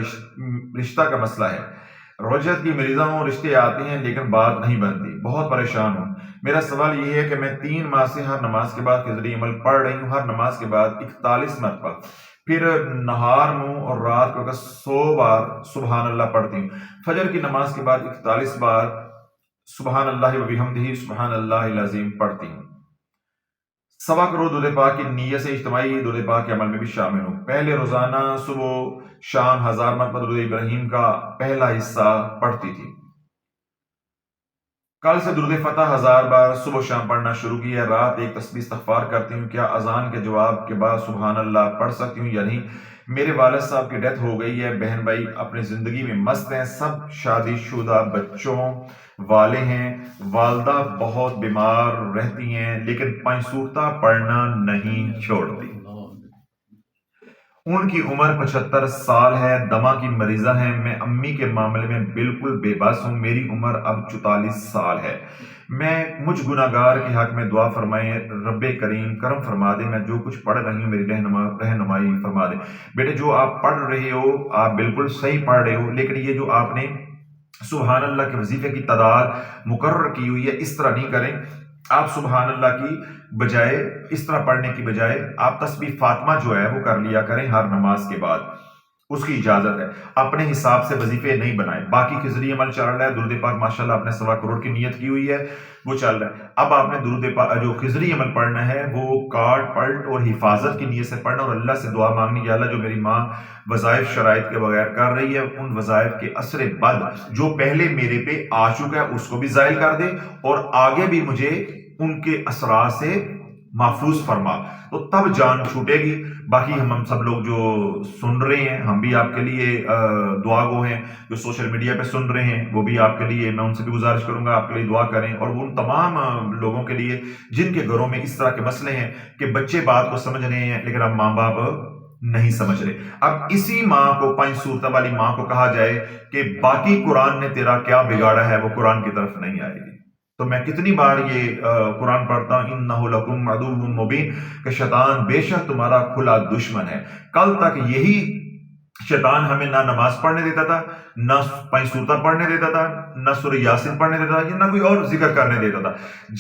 Speaker 1: رشتہ کا مسئلہ ہے. رجت کی مریضہ ہوں، رشتے آتے ہیں لیکن بات نہیں بنتی، بہت پریشان ہوں۔ میرا سوال یہ ہے کہ میں 3 ماہ سے ہر نماز کے بعد خضری عمل پڑھ رہی ہوں، ہر نماز کے بعد 41 مرتبہ، پھر نہار منہ اور رات کو 100 بار سبحان اللہ پڑھتی ہوں، فجر کی نماز کے بعد 41 بار سبحان اللہ و بحمدہ سبحان اللہ العظیم پڑھتی ہوں۔ 1.25 کروڑ درود پاک کی نیت سے اجتماعی درود پاک کے عمل میں بھی شامل ہوں۔ پہلے روزانہ صبح شام 1000 مرتبہ درود ابراہیم کا پہلا حصہ پڑھتی تھی، کل سے درود فتح 1000 بار صبح شام پڑھنا شروع کیا ہے۔ رات ایک تسبیح استغفار کرتی ہوں۔ کیا اذان کے جواب کے بعد سبحان اللہ پڑھ سکتی ہوں یا نہیں؟ میرے والد صاحب کی ڈیتھ ہو گئی ہے، بہن بھائی اپنی زندگی میں مست ہیں، سب شادی شدہ بچوں والے ہیں، والدہ بہت بیمار رہتی ہیں لیکن پنج سورتہ پڑھنا نہیں چھوڑتی۔ ان کی عمر 75 سال ہے، دما کی مریضہ ہیں، میں امی کے معاملے میں بالکل بے بس ہوں، میری عمر اب 44 سال ہے، مجھ گناہگار کے حق میں دعا فرمائیں، رب کریم کرم فرما دے، میں جو کچھ پڑھ رہی ہوں میری رہنمائی فرما دے۔ بیٹے جو آپ پڑھ رہے ہو آپ بالکل صحیح پڑھ رہے ہو، لیکن یہ جو آپ نے سبحان اللہ کے وظیفے کی تعداد مقرر کی ہوئی ہے اس طرح نہیں کریں۔ آپ سبحان اللہ کی بجائے اس طرح پڑھنے کی بجائے آپ تسبیح فاطمہ جو ہے وہ کر لیا کریں ہر نماز کے بعد، اس کی اجازت ہے، اپنے حساب سے وظیفے نہیں بنائیں۔ باقی خضری عمل چل رہا ہے، درود پاک ماشاءاللہ آپ نے 1.25 کروڑ کی نیت کی ہوئی ہے وہ چل رہا ہے۔ اب آپ نے درود پاک جو خضری عمل پڑھنا ہے وہ کاٹ پلٹ اور حفاظت کی نیت سے پڑھنا اور اللہ سے دعا مانگنی، یا اللہ جو میری ماں وظائف شرائط کے بغیر کر رہی ہے ان وظائف کے اثر بد جو پہلے میرے پہ آ چکا ہے اس کو بھی زائل کر دے اور آگے بھی مجھے ان کے اثرات سے محفوظ فرما، تو تب جان چھوٹے گی۔ باقی ہم سب لوگ جو سن رہے ہیں ہم بھی آپ کے لیے دعا گو ہیں، جو سوشل میڈیا پہ سن رہے ہیں وہ بھی آپ کے لیے، میں ان سے بھی گزارش کروں گا آپ کے لیے دعا کریں، اور ان تمام لوگوں کے لیے جن کے گھروں میں اس طرح کے مسئلے ہیں کہ بچے بات کو سمجھ رہے ہیں لیکن اب ماں باپ نہیں سمجھ رہے۔ اب اسی ماں کو 5 سورتوں والی ماں کو کہا جائے کہ باقی قرآن نے تیرا کیا بگاڑا ہے، وہ قرآن کی طرف نہیں آئے گی۔ تو میں کتنی بار یہ قرآن پڑھتا ہوں، اِنَّهُ لَكُمْ عَدُوٌّ مُّبِينٌ، کہ شیطان بے شک تمہارا کھلا دشمن ہے۔ کل تک یہی شیطان ہمیں نہ نماز پڑھنے دیتا تھا، نہ 5 سورتیں پڑھنے دیتا تھا، نہ سورہ یاسین پڑھنے دیتا تھا، نہ کوئی اور ذکر کرنے دیتا تھا۔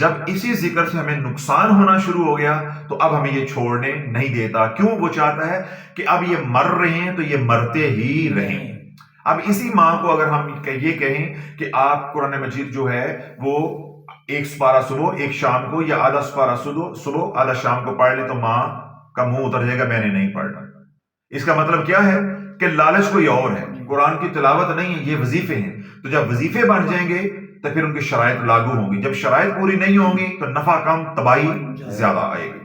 Speaker 1: جب اسی ذکر سے ہمیں نقصان ہونا شروع ہو گیا تو اب ہمیں یہ چھوڑنے نہیں دیتا۔ کیوں؟ وہ چاہتا ہے کہ اب یہ مر رہے ہیں تو یہ مرتے ہی رہیں۔ اب اسی ماں کو اگر ہم یہ کہیں کہ آپ قرآن مجید جو ہے وہ 1 سپارہ صبح 1 شام کو یا آدھا سپارہ صبح آدھا شام کو پڑھ لے تو ماں کا منہ اتر جائے گا میں نے نہیں پڑھنا۔ اس کا مطلب کیا ہے کہ لالچ کوئی اور ہے، قرآن کی تلاوت نہیں ہے، یہ وظیفے ہیں۔ تو جب وظیفے بن جائیں گے تو پھر ان کی شرائط لاگو ہوں گی، جب شرائط پوری نہیں ہوں گی تو نفع کم تباہی زیادہ آئے گی۔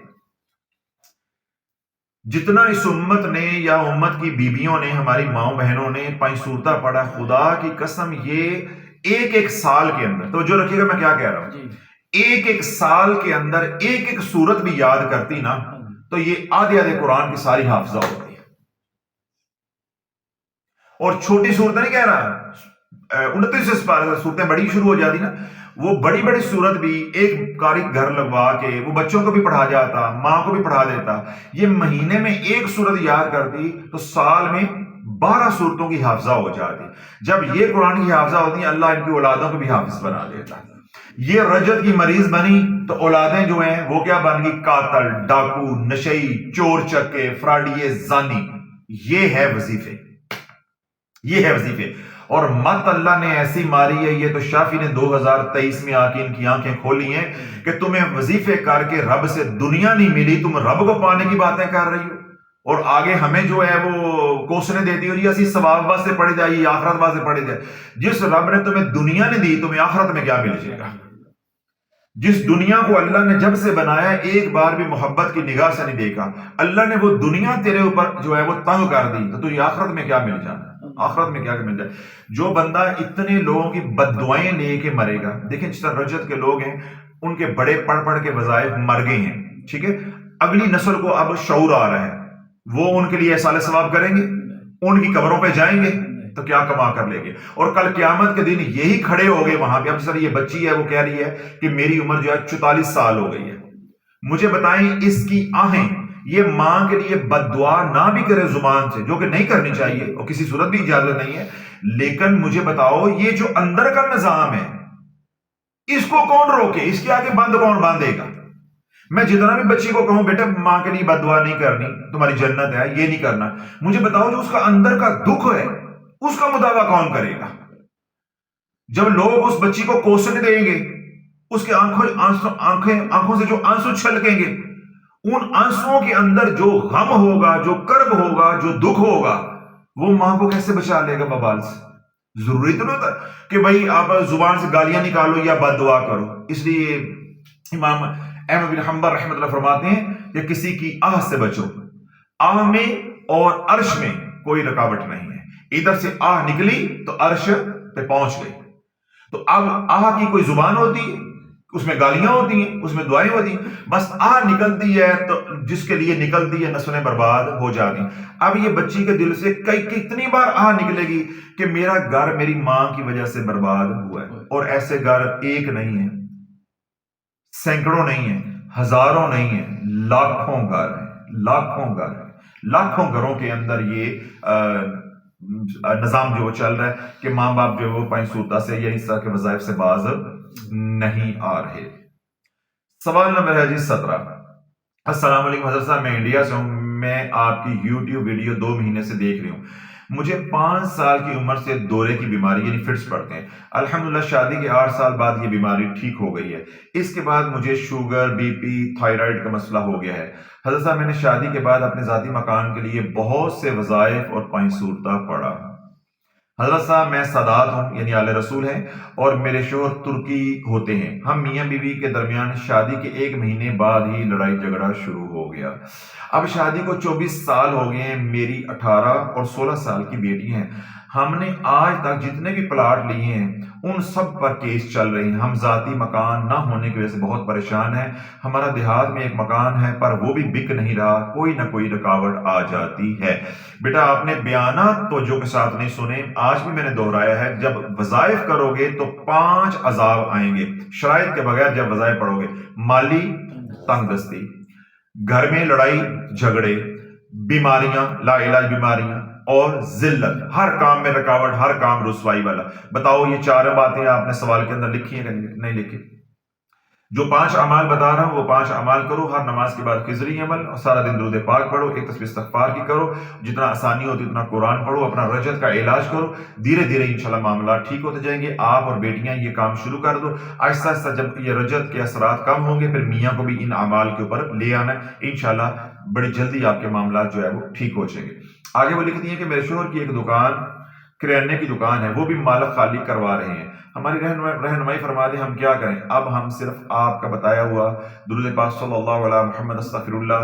Speaker 1: جتنا اس امت نے یا امت کی بیبیوں نے ہماری ماؤں بہنوں نے 5 سورتہ پڑھا، خدا کی قسم یہ ایک سال کے اندر، توجہ رکھیے گا میں کیا کہہ رہا ہوں، ایک سال کے اندر ایک سورت بھی یاد کرتی نا تو یہ آدھے قرآن کی ساری حافظہ ہوتی ہے۔ اور چھوٹی صورتیں نہیں کہہ رہا، 29 صورتیں بڑی شروع ہو جاتی نا، وہ بڑی بڑی صورت بھی ایک قاری گھر لگوا کے وہ بچوں کو بھی پڑھا جاتا، ماں کو بھی پڑھا دیتا، یہ مہینے میں ایک صورت یاد کرتی تو سال میں 12 صورتوں کی حافظہ ہو جاتی۔ جب یہ قرآن کی حافظہ ہوتی ہیں اللہ ان کی اولادوں کو بھی حافظ بنا دیتا۔ یہ رجت کی مریض بنی تو اولادیں جو ہیں وہ کیا بن گئی؟ قاتل، ڈاکو، نشئی، چور چکے، فراڈیے، زانی۔ یہ ہے وظیفے، یہ ہے وظیفے۔ اور مت اللہ نے ایسی ماری ہے، یہ تو شافی نے 2023 میں آ کے ان کی آنکھیں کھولی ہیں کہ تمہیں وظیفے کر کے رب سے دنیا نہیں ملی، تم رب کو پانے کی باتیں کر رہی ہو، اور آگے ہمیں جو ہے وہ کوسنے دیتی ہو، اسی ثواب واسطے پڑھی جائے، یہ آخرت واسطے پڑھی جائے۔ جس رب نے تمہیں دنیا نے دی تمہیں آخرت میں کیا مل جائے گا؟ جس دنیا کو اللہ نے جب سے بنایا ایک بار بھی محبت کی نگاہ سے نہیں دیکھا، اللہ نے وہ دنیا تیرے اوپر جو ہے وہ تنگ کر دی تو تجھے آخرت میں کیا مل جانا؟ آخرت میں کیا مل جائے؟ جو بندہ اتنے لوگوں کی بد دعائیں لے کے مرے گا، دیکھیں جس طرح رجت کے لوگ ہیں ان کے بڑے پڑھ کے وظائف مر گئے ہیں، ٹھیک ہے، اگلی نسل کو اب شعور آ رہا ہے، وہ ان کے لیے احسان ثواب کریں گے، ان کی قبروں پہ جائیں گے تو کیا کما کر لیں گے، اور کل قیامت کے دن یہی کھڑے ہو گئے وہاں پہ۔ اب سر یہ بچی ہے وہ کہہ رہی ہے کہ میری عمر جو ہے 44 سال ہو گئی ہے، مجھے بتائیں اس کی آہیں یہ ماں کے لیے بد دعا نہ بھی کرے زبان سے، جو کہ نہیں کرنی چاہیے اور کسی صورت بھی اجازت نہیں ہے، لیکن مجھے بتاؤ یہ جو اندر کا نظام ہے اس کو کون روکے؟ اس کے آگے بند کون باندھے گا؟ میں جتنا بھی بچی کو کہوں بیٹا ماں کے لیے بد دعا نہیں کرنی، تمہاری جنت ہے، یہ نہیں کرنا، مجھے بتاؤ جو اس کا اندر کا دکھ ہے اس کا مداوع کون کرے گا؟ جب لوگ اس بچی کو کوسنے دیں گے، اس کے آنکھوں سے جو آنسو چھلکیں گے، ان آنسوؤں کے اندر جو غم ہوگا، جو کرب ہوگا، جو دکھ ہوگا، وہ ماں کو کیسے بچا لے گا ببال سے؟ ضروری تو نہیں ہوتا کہ بھائی آپ زبان سے گالیاں نکالو یا بد دعا کرو۔ اس لیے امام احمد بن حنبل رحمۃ اللہ فرماتے ہیں کہ کسی کی آہ سے بچو، آہ میں اور عرش میں کوئی رکاوٹ نہیں ہے، ادھر سے آہ نکلی تو عرش پہ پہنچ گئی۔ تو اب آہ کی کوئی زبان ہوتی ہے، اس میں گالیاں ہوتی ہیں، اس میں دعائیں ہوتی ہیں، بس آہ نکلتی ہے تو جس کے لیے نکلتی ہے نسلیں برباد ہو جاتی ہیں۔ اب یہ بچی کے دل سے کتنی بار آہ نکلے گی کہ میرا گھر میری ماں کی وجہ سے برباد ہوا ہے، اور ایسے گھر ایک نہیں ہے، سینکڑوں نہیں ہیں، ہزاروں نہیں ہیں، لاکھوں گھر ہیں، لاکھوں گھر ہیں، لاکھوں گھروں کے اندر یہ نظام جو چل رہا ہے کہ ماں باپ جو وہ پائیں صورتہ سے یا اس طرح کے وظائف سے باز نہیں آ رہے۔ سوال نمبر ہے جی 17۔ السلام علیکم حضرت صاحب، میں انڈیا سے ہوں، میں آپ کی یوٹیوب ویڈیو 2 مہینے سے دیکھ رہی ہوں، مجھے 5 سال کی عمر سے دورے کی بیماری یعنی فٹس پڑتے ہیں، الحمدللہ شادی کے 8 سال بعد یہ بیماری ٹھیک ہو گئی ہے، اس کے بعد مجھے شوگر، بی پی، تھائرائیڈ کا مسئلہ ہو گیا ہے۔ حضرت صاحب میں نے شادی کے بعد اپنے ذاتی مکان کے لیے بہت سے وظائف اور پائیں صورتہ پڑھا۔ حضرت صاحب میں سادات ہوں یعنی آل رسول ہیں، اور میرے شوہر ترکی ہوتے ہیں، ہم میاں بیوی کے درمیان شادی کے 1 مہینے بعد ہی لڑائی جھگڑا شروع ہو گیا۔ اب شادی کو 24 سال ہو گئے ہیں، میری 18 اور 16 سال کی بیٹی ہیں، ہم نے آج تک جتنے بھی پلاٹ لیے ہیں ان سب پر کیس چل رہے ہیں، ہم ذاتی مکان نہ ہونے کی وجہ سے بہت پریشان ہیں، ہمارا دیہات میں ایک مکان ہے پر وہ بھی بک نہیں رہا، کوئی نہ کوئی رکاوٹ آ جاتی ہے۔ بیٹا آپ نے بیانات توجہ کے ساتھ نہیں سنے، آج بھی میں نے دہرایا ہے، جب وظائف کرو گے تو 5 عذاب آئیں گے شرائط کے بغیر جب وظائف پڑھو گے: مالی تنگ دستی، گھر میں لڑائی جھگڑے، بیماریاں، لا علاج بیماریاں، اور ذلت، ہر کام میں رکاوٹ، ہر کام رسوائی والا۔ بتاؤ یہ 4 باتیں آپ نے سوال کے اندر لکھی ہیں نہیں لکھی؟ جو 5 اعمال بتا رہا ہوں وہ 5 اعمال کرو، ہر نماز کے بعد خضری عمل، اور سارا دن درود پاک پڑھو، ایک تسبیح استغفار کی کرو، جتنا آسانی ہوتی اتنا قرآن پڑھو، اپنا رجت کا علاج کرو، دھیرے دھیرے انشاءاللہ معاملات ٹھیک ہوتے جائیں گے۔ آپ اور بیٹیاں یہ کام شروع کر دو، آہستہ آہستہ جب یہ رجت کے اثرات کم ہوں گے پھر میاں کو بھی ان اعمال کے اوپر لے آنا ہے، انشاءاللہ بڑی جلدی آپ کے معاملات جو ہے وہ ٹھیک ہو جائیں گے۔ آگے وہ لکھتی ہیں کہ میرے شوہر کی ایک دکان، کریانے کی دکان ہے، وہ بھی مال خالی کروا رہے ہیں، ہماری رہنمائی فرما دیں ہم کیا کریں؟ اب ہم صرف آپ کا بتایا ہوا درود پاک صلی اللہ علیہ محمد استغفر اللہ،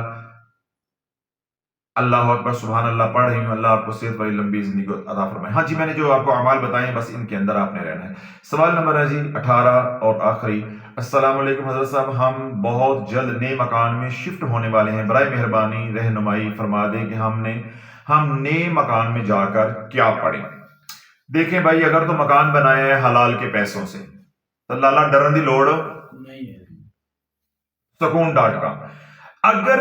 Speaker 1: اللہ اکبر، سبحان اللہ پڑھ رہی ہوں، اللہ آپ کو صحت والی لمبی زندگی عطا فرمائے۔ ہاں جی، میں نے جو آپ کو اعمال بتائے ہیں بس ان کے اندر آپ نے رہنا ہے۔ سوال نمبر ہے جی 18 اور آخری۔ السلام علیکم حضرت صاحب، ہم بہت جلد نئے مکان میں شفٹ ہونے والے ہیں، برائے مہربانی رہنمائی فرما دیں کہ ہم نئے مکان میں جا کر کیا پڑھیں؟ دیکھیں بھائی، اگر تو مکان بنایا ہے حلال کے پیسوں سے تو لالا ڈرن دی لوڑ نہیں ہے، سکون ڈاٹ کا۔ اگر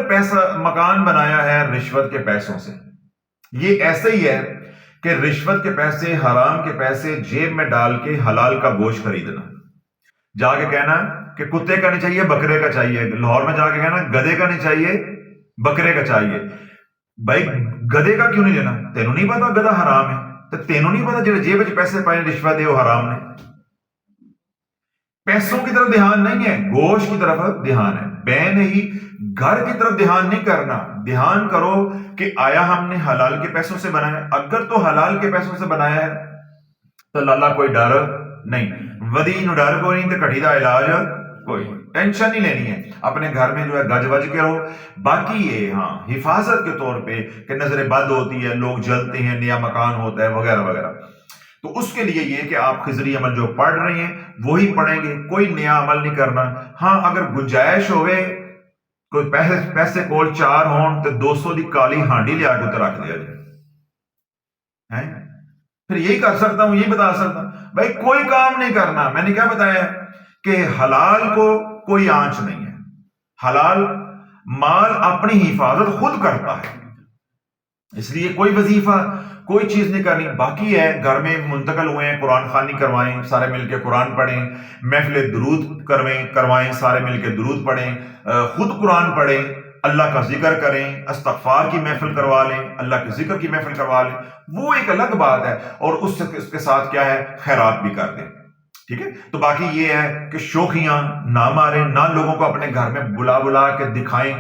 Speaker 1: مکان بنایا ہے رشوت کے پیسوں سے، یہ ایسے ہی ہے کہ رشوت کے پیسے، حرام کے پیسے جیب میں ڈال کے حلال کا گوشت خریدنا، جا کے کہنا کہ کتے کا نہیں چاہیے بکرے کا چاہیے، لاہور میں جا کے کہنا گدے کا نہیں چاہیے بکرے کا چاہیے۔ بھائی گدے کا کیوں نہیں لینا؟ تینوں نہیں پتا گدا حرام ہے؟ تو تینوں نہیں پتا جب جیب پیسے پائے رشوت دے وہ حرام نے؟ پیسوں کی طرف دھیان نہیں ہے، گوشت کی طرف دھیان ہے، بے نہیں، گھر کی طرف دھیان نہیں کرنا۔ دھیان کرو کہ آیا ہم نے حلال کے پیسوں سے بنایا؟ اگر تو حلال کے پیسوں سے بنایا ہے تو لالا کوئی ڈر نہیں، ودی نو ڈر کوئی نہیں تو کٹھی دا علاج کوئی، ٹینشن نہیں لینی ہے، اپنے گھر میں جو ہے گج وج کے رہو۔ باقی یہ ہاں حفاظت کے طور پہ کہ نظر بد ہوتی ہے، لوگ جلتے ہیں، نیا مکان ہوتا ہے وغیرہ وغیرہ، تو اس کے لیے یہ کہ آپ خضری عمل جو پڑھ رہے ہیں وہی پڑھیں گے، کوئی نیا عمل نہیں کرنا۔ ہاں اگر گنجائش ہوئے، کوئی پیسے کول 4 ہون تو 200 دی کالی ہانڈی لیا کے اتر رکھ دیا جائے، پھر یہی کر سکتا ہوں، یہی بتا سکتا ہوں۔ بھائی کوئی کام نہیں کرنا، میں نے کیا بتایا کہ حلال کو کوئی آنچ نہیں ہے، حلال مال اپنی حفاظت خود کرتا ہے، اس لیے کوئی وظیفہ کوئی چیز نہیں کرنی. باقی ہے گھر میں منتقل ہوئے ہیں قرآن خوانی کروائیں, سارے مل کے قرآن پڑھیں, محفل درود کروائیں, سارے مل کے درود پڑھیں, خود قرآن پڑھیں, اللہ کا ذکر کریں, استغفار کی محفل کروا لیں, اللہ کے ذکر کی محفل کروا لیں, وہ ایک الگ بات ہے. اور اس کے ساتھ کیا ہے, خیرات بھی کر دیں. ٹھیک ہے. تو باقی یہ ہے کہ شوخیاں نہ ماریں, نہ لوگوں کو اپنے گھر میں بلا بلا کے دکھائیں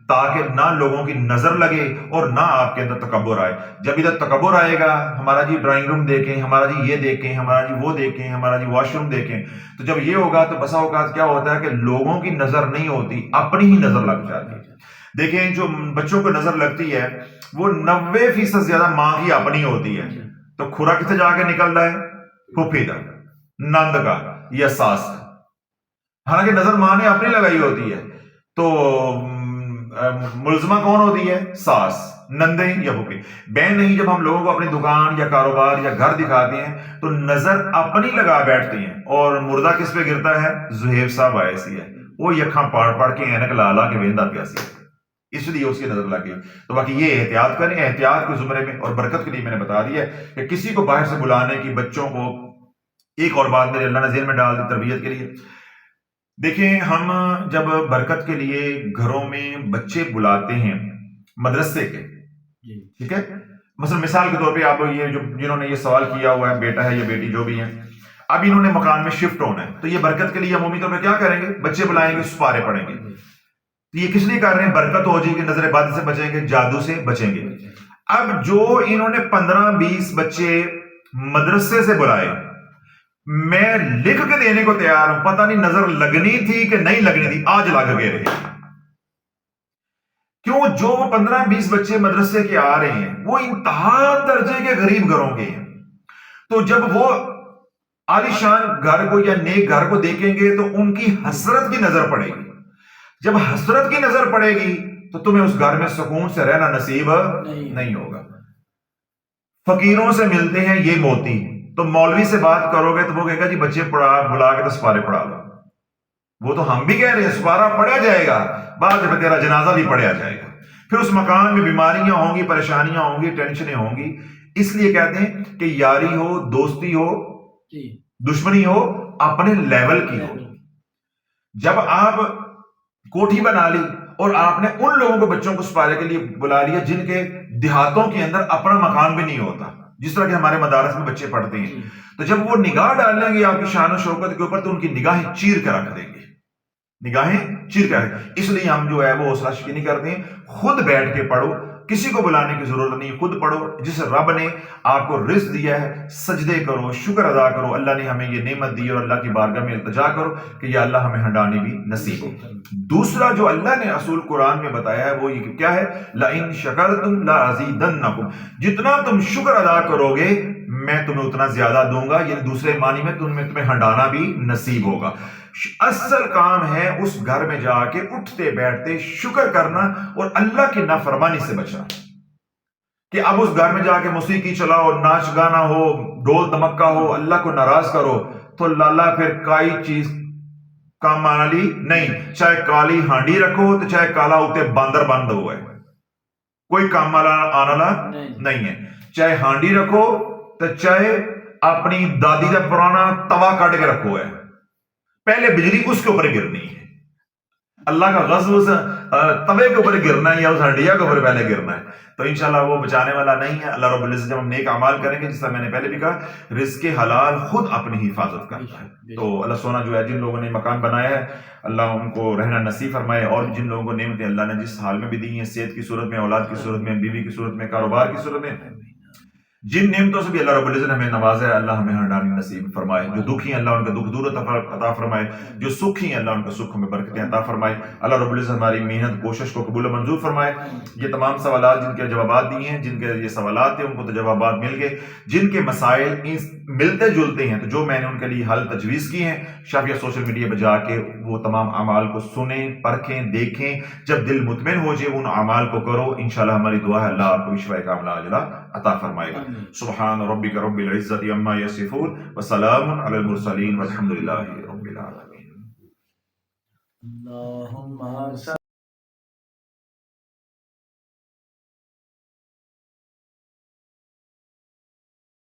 Speaker 1: تاکہ نہ لوگوں کی نظر لگے اور نہ آپ کے اندر تکبر آئے. جب ادھر تکبر آئے گا, ہمارا جی ڈرائنگ روم دیکھیں, ہمارا جی یہ دیکھیں, ہمارا جی وہ دیکھیں, ہمارا جی واش روم دیکھیں, تو جب یہ ہوگا تو بسا اوقات کیا ہوتا ہے کہ لوگوں کی نظر نہیں ہوتی, اپنی ہی نظر لگ جاتی ہے. دیکھیں جو بچوں کو نظر لگتی ہے وہ 90% زیادہ ماں کی اپنی ہوتی ہے. تو کھرا کتنے جا کے نکل رہا ہے, پھوپھی کا, نند کا یا ساس کا, حالانکہ نظر ماں نے اپنی لگائی ہوتی ہے. تو ملزمہ کون ہوتی ہے, ساس, نندیں یا پھوپھی. بہن نہیں, جب ہم لوگوں کو اپنی دکان یا کاروبار یا گھر دکھاتے ہیں تو نظر اپنی لگا بیٹھتی ہیں. اور مردہ کس پہ گرتا ہے, زہیب صاحب ایسی ہے, وہ یکھاں پاڑ پاڑ کے اینک لا لا کے ویندا پیاسی ہے, اس لیے اس کی نظر لگ گئی. تو باقی یہ احتیاط کریں, احتیاط کے زمرے میں. اور برکت کے لیے میں نے بتا دیا ہے کہ کسی کو باہر سے بلانے کی, بچوں کو. ایک اور بات میرے اللہ نے ذہن میں ڈال دی تربیت کے لیے. دیکھیں ہم جب برکت کے لیے گھروں میں بچے بلاتے ہیں مدرسے کے, ٹھیک ہے, مثلا مثال کے طور پہ آپ یہ جو جنہوں نے یہ سوال کیا ہوا ہے, بیٹا ہے یا بیٹی جو بھی ہے, اب انہوں نے مکان میں شفٹ ہونا ہے, تو یہ برکت کے لیے عمومی طور پہ کیا کریں گے, بچے بلائیں گے, سپارے پڑیں گے. تو یہ کس لیے کر رہے ہیں, برکت ہو جائے گی, نظر بد سے بچیں گے, جادو سے بچیں گے. اب جو انہوں نے 15-20 بچے مدرسے سے بلائے, میں لکھ کے دینے کو تیار ہوں, پتہ نہیں نظر لگنی تھی کہ نہیں لگنی تھی, آج لگ گئے رہے. کیوں, جو وہ 15-20 بچے مدرسے کے آ رہے ہیں وہ انتہا درجے کے غریب گھروں کے ہیں. تو جب وہ عالیشان گھر کو یا نیک گھر کو دیکھیں گے تو ان کی حسرت کی نظر پڑے گی. جب حسرت کی نظر پڑے گی تو تمہیں اس گھر میں سکون سے رہنا نصیب نہیں ہوگا. فقیروں سے ملتے ہیں یہ موتی, تو مولوی سے بات کرو گے تو وہ کہے گا جی بچے بلا کے تو سپارے پڑھا لو. وہ تو ہم بھی کہہ رہے ہیں سپارہ پڑھا جائے گا, بعد میں تیرا جنازہ بھی پڑھا جائے گا. پھر اس مکان میں بیماریاں ہوں گی, پریشانیاں ہوں گی, ٹینشنیں ہوں گی. اس لیے کہتے ہیں کہ یاری ہو, دوستی ہو, دشمنی ہو, اپنے لیول کی ہو. جب آپ کوٹھی بنا لی اور آپ نے ان لوگوں کو بچوں کو سپارے کے لیے بلا لیا جن کے دیہاتوں کے اندر اپنا مکان بھی نہیں ہوتا, جس طرح کہ ہمارے مدارس میں بچے پڑھتے ہیں, تو جب وہ نگاہ ڈال لیں گے آپ کی شان و شوکت کے اوپر تو ان کی نگاہیں چیر کے رکھ دیں گے, نگاہیں چیر کے رکھ. اس لیے ہم جو ہے وہ حوصلہ شکنی کرتے ہیں, خود بیٹھ کے پڑھو, کسی کو بلانے کی ضرورت نہیں, خود پڑھو. جس رب نے آپ کو رزق دیا ہے سجدے کرو, شکر ادا کرو, اللہ نے ہمیں یہ نعمت دی, اور اللہ کی بارگاہ میں التجا کرو کہ یا اللہ ہمیں ہنڈانی بھی نصیب ہو. دوسرا جو اللہ نے اصول قرآن میں بتایا ہے وہ یہ کیا ہے, لَإِن شَكَرْتُمْ لَأَزِيدَنَّكُمْ, جتنا تم شکر ادا کرو گے میں تمہیں اتنا زیادہ دوں گا. یعنی دوسرے معنی میں تمہیں ہنڈانا بھی نصیب ہوگا. اصل کام ہے اس گھر میں جا کے اٹھتے بیٹھتے شکر کرنا اور اللہ کی نافرمانی سے بچنا. کہ اب اس گھر میں جا کے موسیقی چلاؤ, ناچ گانا ہو, ڈول دمکا ہو, اللہ کو ناراض کرو, تو لالا پھر کئی چیز کام آنا لی نہیں. چاہے کالی ہانڈی رکھو تو چاہے کالا ہوتے باندر بند ہوئے, کوئی کام آنا نہیں ہے. چاہے ہانڈی رکھو تو چاہے اپنی دادی کا پرانا توا کاٹ کے رکھو ہے, پہلے بجلی اس کے اوپر گرنی ہے. اللہ کا غضب اس توے کے اوپر گرنا ہے یا اس ہڈیا کے اوپر پہلے گرنا ہے. تو انشاءاللہ وہ بچانے والا نہیں ہے. اللہ رب العزت جب ہم نیک اعمال کریں گے, جس طرح میں نے پہلے بھی کہا, رزق حلال خود اپنی حفاظت کرتا ہے. تو اللہ سونا جو ہے جن لوگوں نے مکان بنایا ہے اللہ ان کو رہنا نصیب فرمائے, اور جن لوگوں کو نعمتیں اللہ نے جس حال میں بھی دی ہیں, صحت کی صورت میں, اولاد کی صورت میں, بیوی کی صورت میں, کاروبار کی صورت میں, جن نعمتوں سے بھی اللہ رب العزت نے ہمیں نوازا ہے, اللہ ہمیں ہنڈانی نصیب فرمائے. جو دکھی ہیں اللہ ان کا دکھ دور عطا فرمائے, جو سکھی ہیں اللہ ان کا سکھ میں برکتیں عطا فرمائے. اللہ رب العزت ہماری محنت کوشش کو قبول و منظور فرمائے. یہ تمام سوالات جن کے جوابات دیے ہیں, جن کے یہ سوالات تھے ان کو تو جوابات مل گئے, جن کے مسائل ملتے جلتے ہیں تو جو میں نے ان کے لیے حل تجویز کی ہیں, شافیہ سوشل میڈیا پہ جا کے وہ تمام اعمال کو سنیں, پرکھیں, دیکھیں. جب دل مطمئن ہو جائے ان اعمال کو کرو, انشاءاللہ ہماری دعا ہے اللہ آپ کو شفاء کاملہ عاجلہ عطا فرمائے گا. سبحان ربک رب العزت عما یصفون وسلام علی المرسلین والحمد للہ رب العالمین.